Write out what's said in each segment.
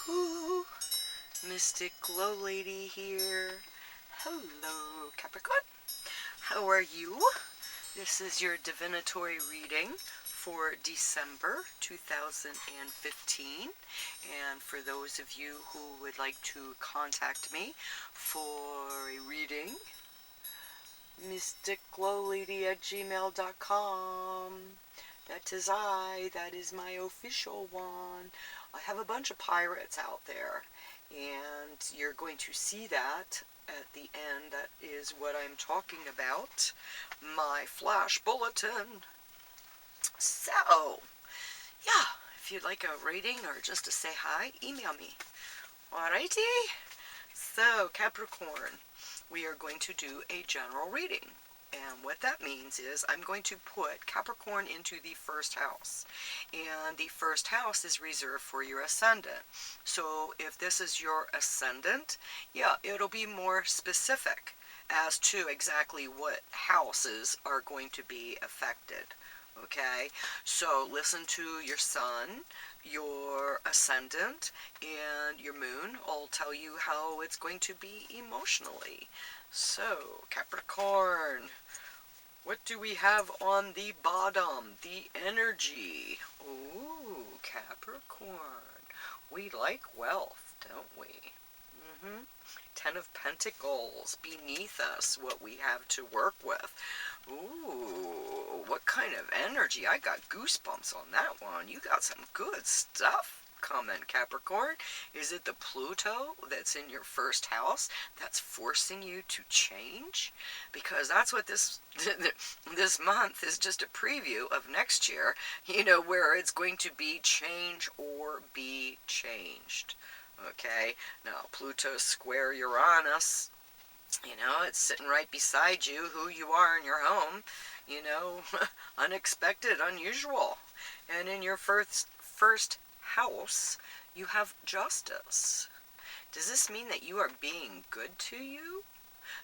Woohoo! Mystic GLoLady here. Hello, Capricorn. How are you? This is your divinatory reading for December 2015. And for those of you who would like to contact me for a reading, mysticglowlady@gmail.com. That is I. That is my official one. I have a bunch of pirates out there, and you're going to see that at the end. That is what I'm talking about. My flash bulletin. So, yeah, if you'd like a rating or just to say hi, email me. Alrighty? So, Capricorn, we are going to do a general reading. And what that means is I'm going to put Capricorn into the first house. And the first house is reserved for your ascendant. So if this is your ascendant, yeah, it'll be more specific as to exactly what houses are going to be affected. Okay, so listen to your sun, your ascendant, and your moon. I'll tell you how it's going to be emotionally. So, Capricorn, what do we have on the bottom? The energy. Ooh, Capricorn. We like wealth, don't we? Ten of Pentacles beneath us, what we have to work with. Ooh, what kind of energy? I got goosebumps on that one. You got some good stuff coming, Capricorn. Is it the Pluto that's in your first house that's forcing you to change? Because that's what this month is, just a preview of next year, you know, where it's going to be change or be changed. Okay, now Pluto square Uranus, you know, it's sitting right beside you, who you are in your home, you know, unexpected, unusual. And in your first house, you have justice. Does this mean that you are being good to you?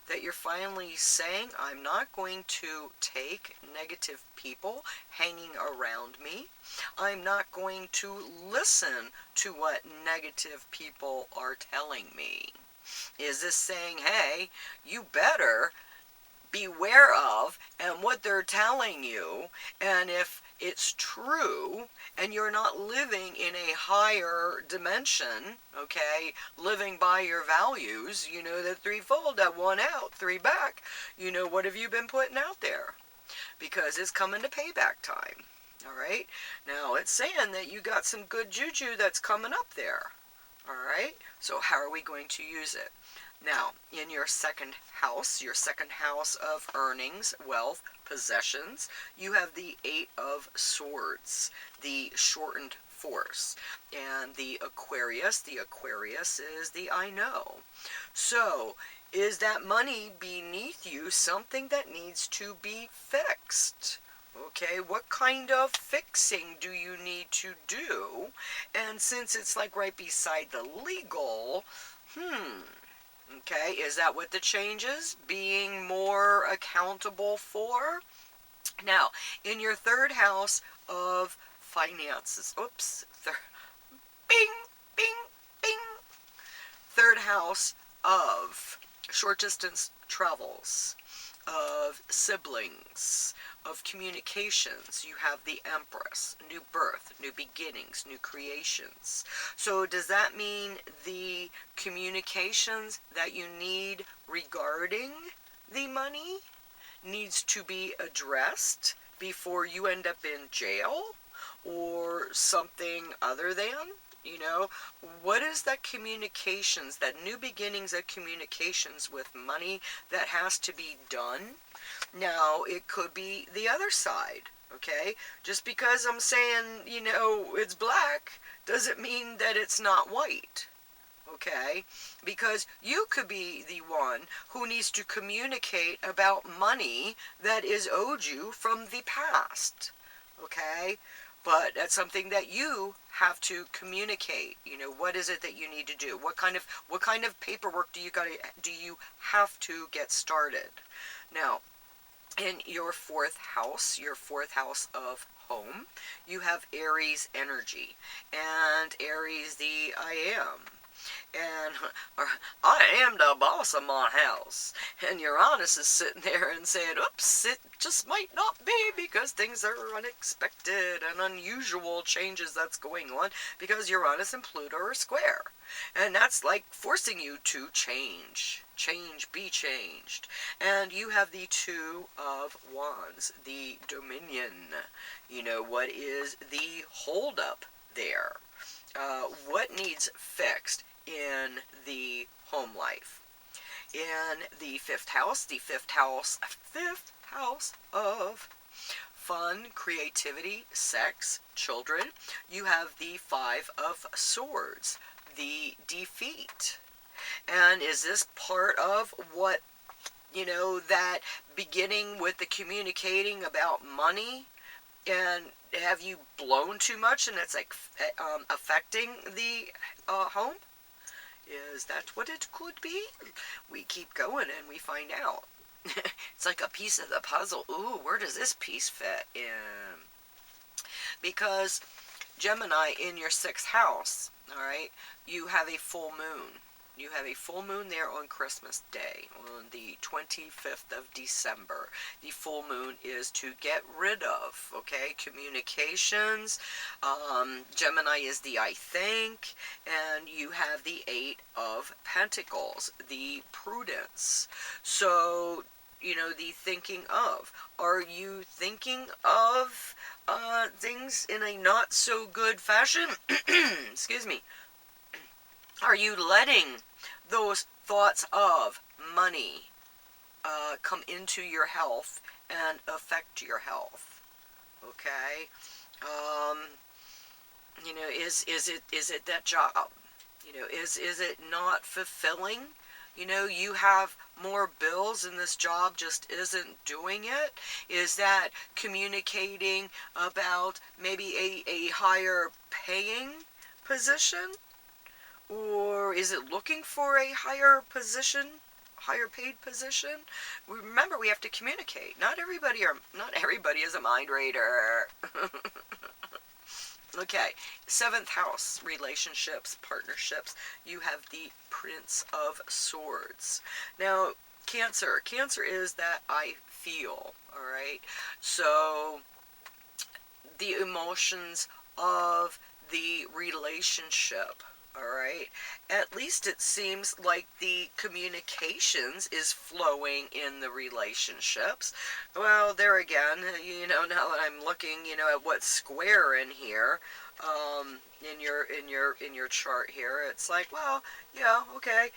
That you're finally saying, I'm not going to take negative people hanging around me. I'm not going to listen to what negative people are telling me. Is this saying, hey, you better beware of and what they're telling you, and if it's true and you're not living in a higher dimension, okay, living by your values, you know, the threefold, that one out, three back, you know, what have you been putting out there? Because it's coming to payback time. All right, now it's saying that you got some good juju that's coming up there. All right, so how are we going to use it? Now, in your second house of earnings, wealth, possessions, you have the Eight of Swords, the shortened force. And the Aquarius is the I know. So, is that money beneath you something that needs to be fixed? Okay, what kind of fixing do you need to do? And since it's like right beside the legal, okay, is that what the change is? Being more accountable for? Now, in your third house of finances, bing, bing, bing. Third house of short distance travels, of siblings, of communications. You have the Empress, new birth, new beginnings, new creations. So does that mean the communications that you need regarding the money needs to be addressed before you end up in jail or something other than? You know, what is that communications, that new beginnings of communications with money that has to be done? Now, it could be the other side, okay? Just because I'm saying, you know, it's black doesn't mean that it's not white, okay? Because you could be the one who needs to communicate about money that is owed you from the past, okay? But that's something that you have to communicate. You know, what is it that you need to do? What kind of paperwork do you have to get started? Now, In your fourth house of home, you have Aries energy. And Aries, the I am. And I am the boss of my house. And Uranus is sitting there and saying, oops, it just might not be, because things are unexpected and unusual changes that's going on because Uranus and Pluto are square. And that's like forcing you to change. Change, be changed. And you have the Two of Wands, the Dominion. You know, what is the holdup there? What needs fixed in the home life? In the fifth house of fun, creativity, sex, children, you have the Five of Swords, the defeat. And is this part of what, you know, that beginning with the communicating about money? And have you blown too much and it's like affecting the home? Is that what it could be? We keep going and we find out. It's like a piece of the puzzle. Ooh, where does this piece fit in? Because Gemini, in your sixth house, all right, you have a full moon. You have a full moon there on Christmas Day, on the 25th of December. The full moon is to get rid of, okay, communications. Gemini is the I think, and you have the Eight of Pentacles, the prudence. So, you know, the thinking of. Are you thinking of things in a not so good fashion? Excuse me. Are you letting those thoughts of money come into your health and affect your health? Okay. You know, is it that job? You know, is it not fulfilling? You know, you have more bills and this job just isn't doing it. Is that communicating about maybe a higher paying position? Or is it looking for a higher position, higher paid position? Remember, we have to communicate. Not everybody is a mind reader. Okay, seventh house, relationships, partnerships. You have the Prince of Swords. Now, Cancer. Cancer is that I feel, all right? So, the emotions of the relationship, all right? At least it seems like the communications is flowing in the relationships. Well, there again, you know, now that I'm looking, you know, at what's square in here, in your chart here, it's like, well, yeah, okay.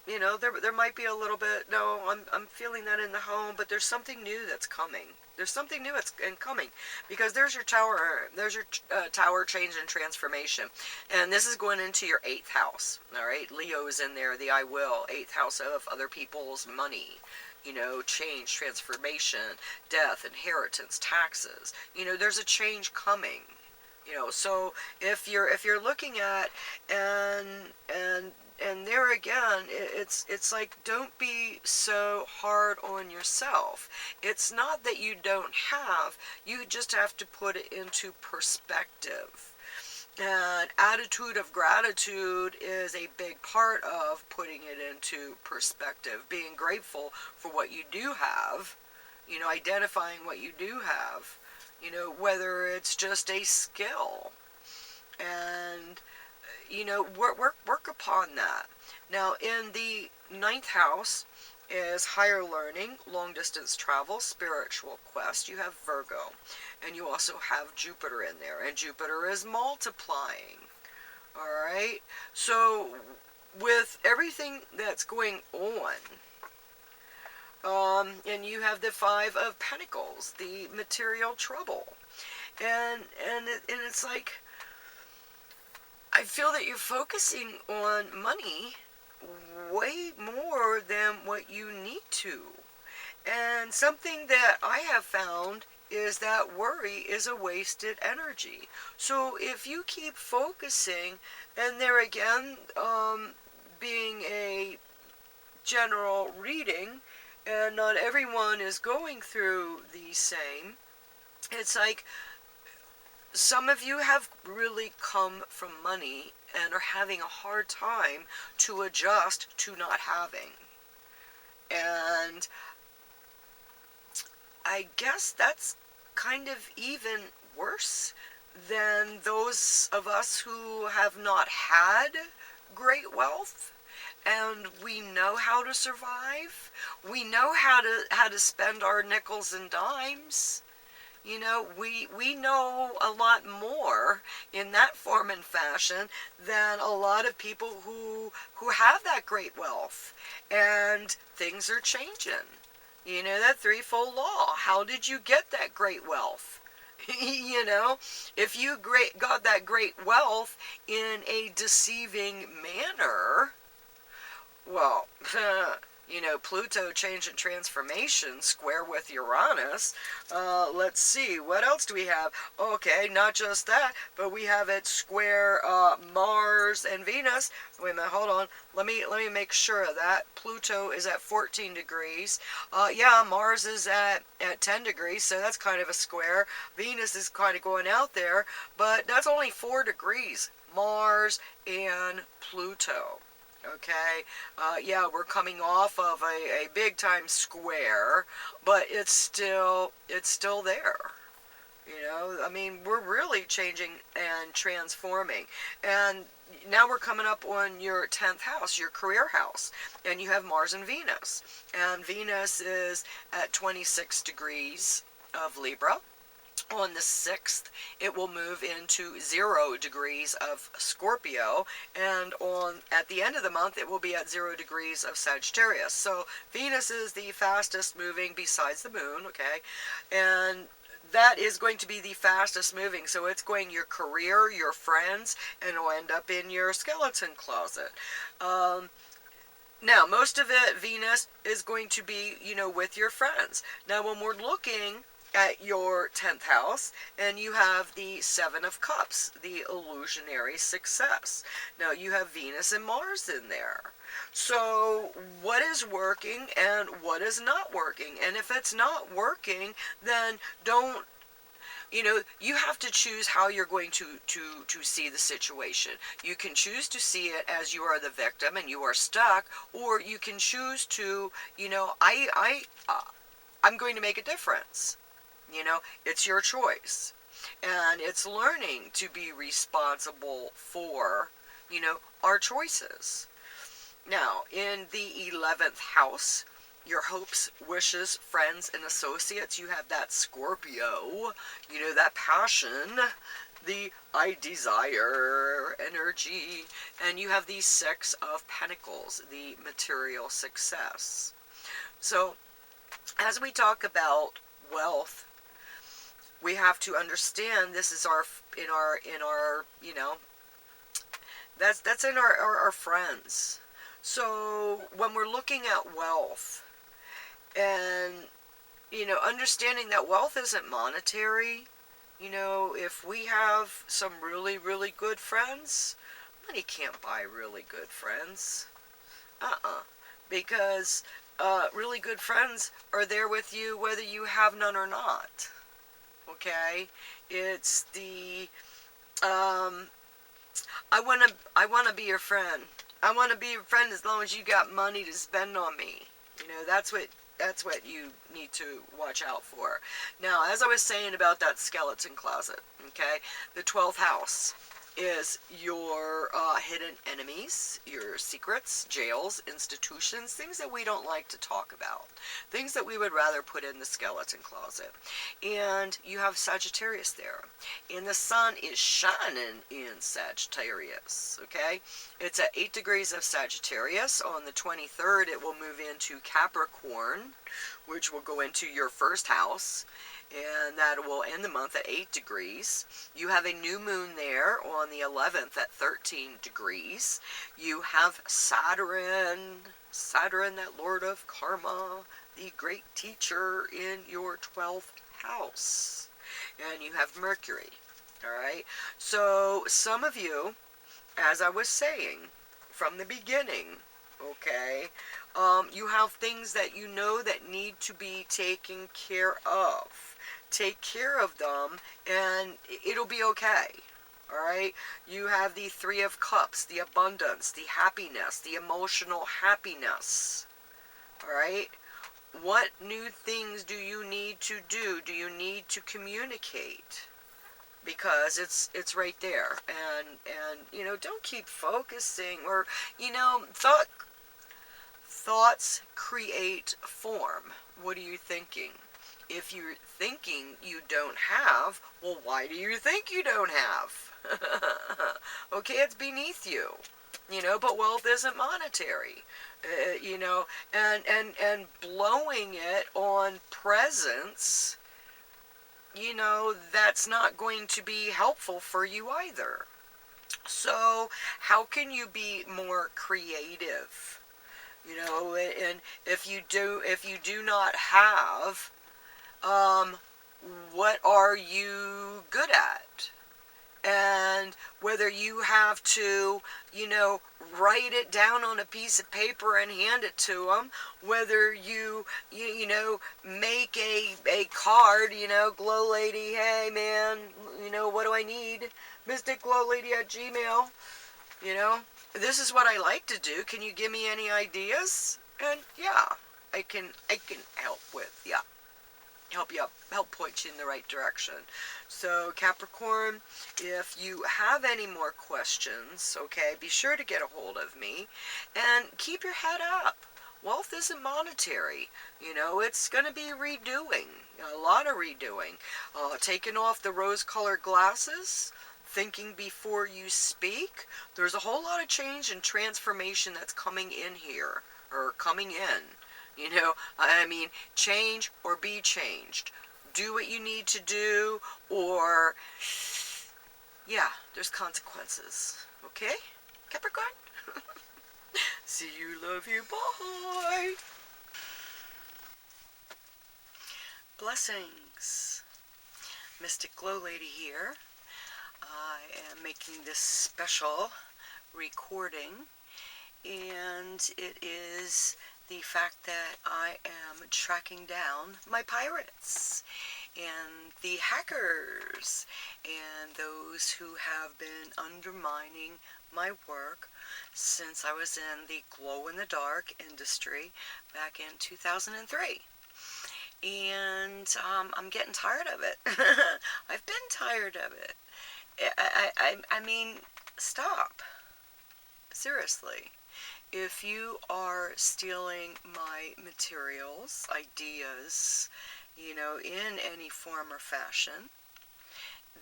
You know, there might be a little bit, no, I'm feeling that in the home, but there's something new that's coming. There's something new that's coming, because there's your tower change and transformation. And this is going into your eighth house, all right? Leo is in there, the I will, eighth house of other people's money. You know, change, transformation, death, inheritance, taxes. You know, there's a change coming. You know, so if you're looking at and there again, it's like, don't be so hard on yourself. It's not that you don't have, you just have to put it into perspective. And attitude of gratitude is a big part of putting it into perspective. Being grateful for what you do have, you know, identifying what you do have, you know, whether it's just a skill. And you know, work upon that. Now, in the ninth house is higher learning, long distance travel, spiritual quest. You have Virgo, and you also have Jupiter in there, and Jupiter is multiplying. All right, so with everything that's going on, and you have the Five of Pentacles, the material trouble, and it's like, I feel that you're focusing on money way more than what you need to. And something that I have found is that worry is a wasted energy. So if you keep focusing, and there again, being a general reading, And not everyone is going through the same. It's like some of you have really come from money and are having a hard time to adjust to not having. And I guess that's kind of even worse than those of us who have not had great wealth, and we know how to survive. We know how to spend our nickels and dimes. You know, we know a lot more in that form and fashion than a lot of people who have that great wealth. And things are changing. You know, that threefold law. How did you get that great wealth? You know, if you got that great wealth in a deceiving manner, well, you know, Pluto change and transformation square with Uranus. Let's see, what else do we have? Okay, not just that, but we have it square Mars and Venus. Wait a minute, hold on. Let me make sure of that. Pluto is at 14 degrees. Yeah, Mars is at 10 degrees, so that's kind of a square. Venus is kind of going out there, but that's only 4 degrees. Mars and Pluto. Okay, yeah, we're coming off of a big time square, but it's still there. You know, I mean, we're really changing and transforming. And now we're coming up on your 10th house, your career house, and you have Mars and Venus. And Venus is at 26 degrees of Libra. On the 6th, it will move into 0 degrees of Scorpio, and at the end of the month, it will be at 0 degrees of Sagittarius. So Venus is the fastest moving besides the moon, okay? And that is going to be the fastest moving. So it's going your career, your friends, and it'll end up in your skeleton closet. Now, most of it, Venus, is going to be, you know, with your friends. Now, when we're looking at your 10th house, and you have the 7 of Cups, the illusionary success. Now, you have Venus and Mars in there. So, what is working and what is not working? And if it's not working, then don't, you know, you have to choose how you're going to see the situation. You can choose to see it as you are the victim and you are stuck, or you can choose to, you know, I'm going to make a difference. You know, it's your choice. And it's learning to be responsible for, you know, our choices. Now, in the 11th house, your hopes, wishes, friends, and associates, you have that Scorpio, you know, that passion, the I desire energy, and you have the 6 of Pentacles, the material success. So, as we talk about wealth, we have to understand this is in our you know, that's in our friends. So when we're looking at wealth, and you know, understanding that wealth isn't monetary, you know, if we have some really good friends, money can't buy really good friends. Because really good friends are there with you whether you have none or not. Okay, it's the I wanna be your friend. I wanna be your friend as long as you got money to spend on me. You know, that's what you need to watch out for. Now, as I was saying about that skeleton closet, okay, the 12th house is your hidden enemies, your secrets, jails, institutions, things that we don't like to talk about, things that we would rather put in the skeleton closet. And you have Sagittarius there, and the sun is shining in Sagittarius, okay? It's at 8 degrees of Sagittarius. On the 23rd, it will move into Capricorn, which will go into your first house, and that will end the month at 8 degrees. You have a new moon there on the 11th at 13 degrees. You have Saturn, that lord of karma, the great teacher, in your 12th house. And you have Mercury, all right? So some of you, as I was saying from the beginning, okay, You have things that you know that need to be taken care of. Take care of them and it'll be okay. All right, you have the Three of Cups, the abundance, the happiness, the emotional happiness. All right, what new things do you need to do? Do you need to communicate? Because it's right there, and you know, don't keep focusing, or you know, thoughts create form. What are you thinking? If you're thinking you don't have, well, why do you think you don't have? Okay, it's beneath you, you know, but wealth isn't monetary, you know, and blowing it on presents, you know, that's not going to be helpful for you either. So how can you be more creative? You know, and if you do not have, what are you good at? And whether you have to, you know, write it down on a piece of paper and hand it to them, whether you know, make a card, you know, Glow Lady, hey man, you know, what do I need? Mystic GLoLady at Gmail, you know, this is what I like to do. Can you give me any ideas? And yeah, I can help with, yeah, help you up, help point you in the right direction. So Capricorn, if you have any more questions, okay, be sure to get a hold of me and keep your head up. Wealth isn't monetary. You know, it's going to be redoing, a lot of redoing. Taking off the rose-colored glasses, thinking before you speak. There's a whole lot of change and transformation that's coming in here, or coming in. You know, I mean, change or be changed. Do what you need to do, or, yeah, there's consequences. Okay? Capricorn? See you, love you, bye! Blessings. Mystic GLoLady here. I am making this special recording, and it is the fact that I am tracking down my pirates and the hackers and those who have been undermining my work since I was in the glow-in-the-dark industry back in 2003. And I'm getting tired of it. I've been tired of it. I mean, stop. Seriously. If you are stealing my materials, ideas, you know, in any form or fashion,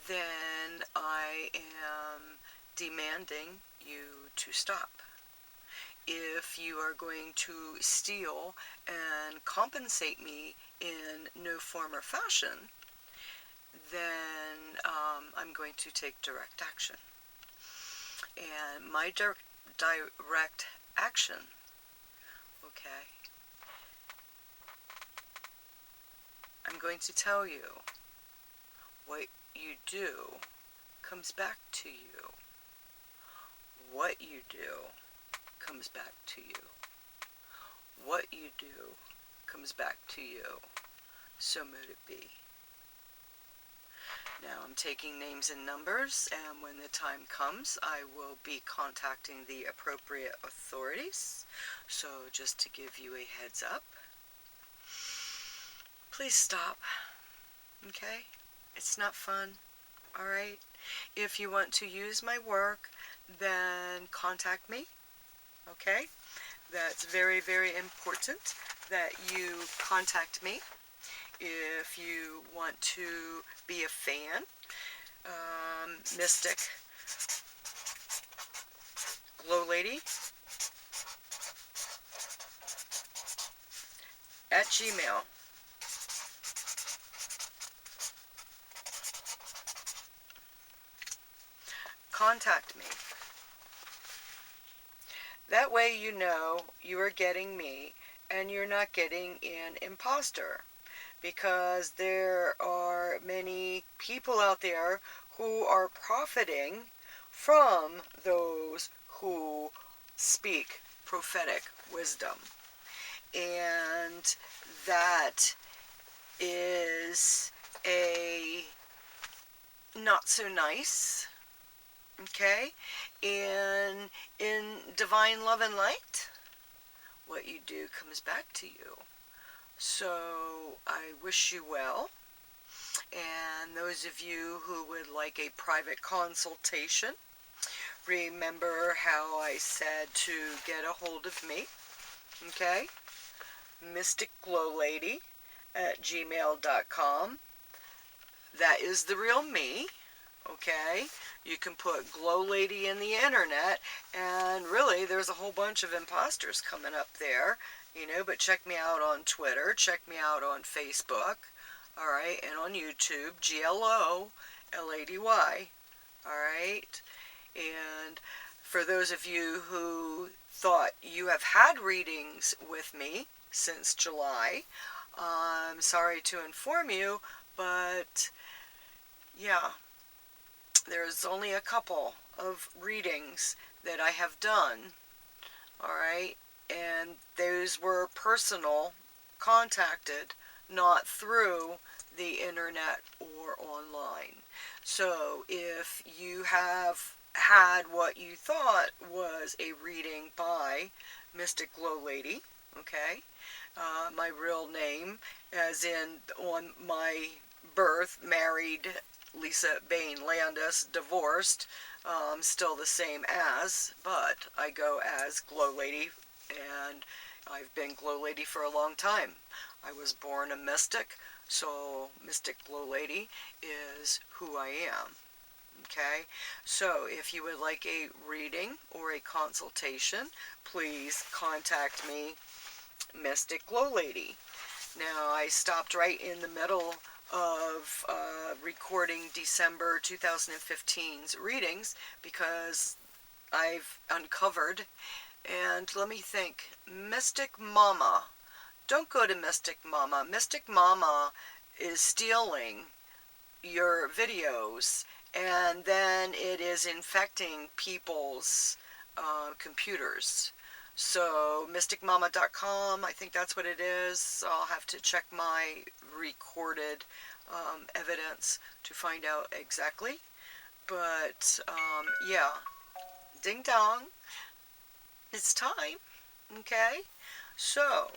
then I am demanding you to stop. If you are going to steal and compensate me in no form or fashion, then I'm going to take direct action. And my direct action, okay, I'm going to tell you, what you do comes back to you. What you do comes back to you. What you do comes back to you. So mote it be. Now I'm taking names and numbers, and when the time comes, I will be contacting the appropriate authorities. So just to give you a heads up, please stop, okay? It's not fun, alright? If you want to use my work, then contact me, okay? That's very, very important that you contact me. If you want to be a fan, Mystic GLoLady at Gmail. Contact me. That way you know you are getting me and you're not getting an imposter. Because there are many people out there who are profiting from those who speak prophetic wisdom. and that is a not so nice, okay? And in divine love and light, what you do comes back to you. So I wish you well. And those of you who would like a private consultation, remember how I said to get a hold of me, okay? Mystic GLoLady at gmail.com. That is the real me, okay? You can put GLoLady in the internet, and really there's a whole bunch of imposters coming up there, you know, but check me out on Twitter, check me out on Facebook, alright, and on YouTube, GLoLady, alright? And for those of you who thought you have had readings with me since July, I'm sorry to inform you, but yeah, there's only a couple of readings that I have done, alright, and those were personal, contacted, not through the internet or online. So if you have had what you thought was a reading by Mystic GLoLady, okay, my real name, as in on my birth, married, Lisa Bain Landis, divorced, still the same as, but I go as GLoLady, and I've been GLoLady for a long time. I was born a mystic, so Mystic GLoLady is who I am. Okay, so if you would like a reading or a consultation, please contact me, Mystic GLoLady. Now, I stopped right in the middle of recording December 2015's readings because I've uncovered, and let me think, Mystic Mama. Don't go to Mystic Mama. Mystic Mama is stealing your videos, and then it is infecting people's computers. So mysticmama.com, I think that's what it is. I'll have to check my recorded evidence to find out exactly. But yeah, ding dong, it's time. Okay, so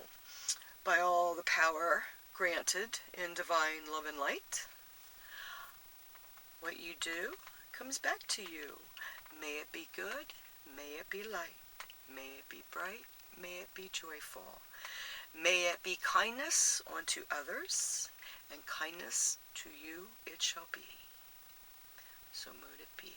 by all the power granted in divine love and light, what you do comes back to you. May it be good, may it be light, may it be bright, may it be joyful. May it be kindness unto others, and kindness to you it shall be. So mote it be.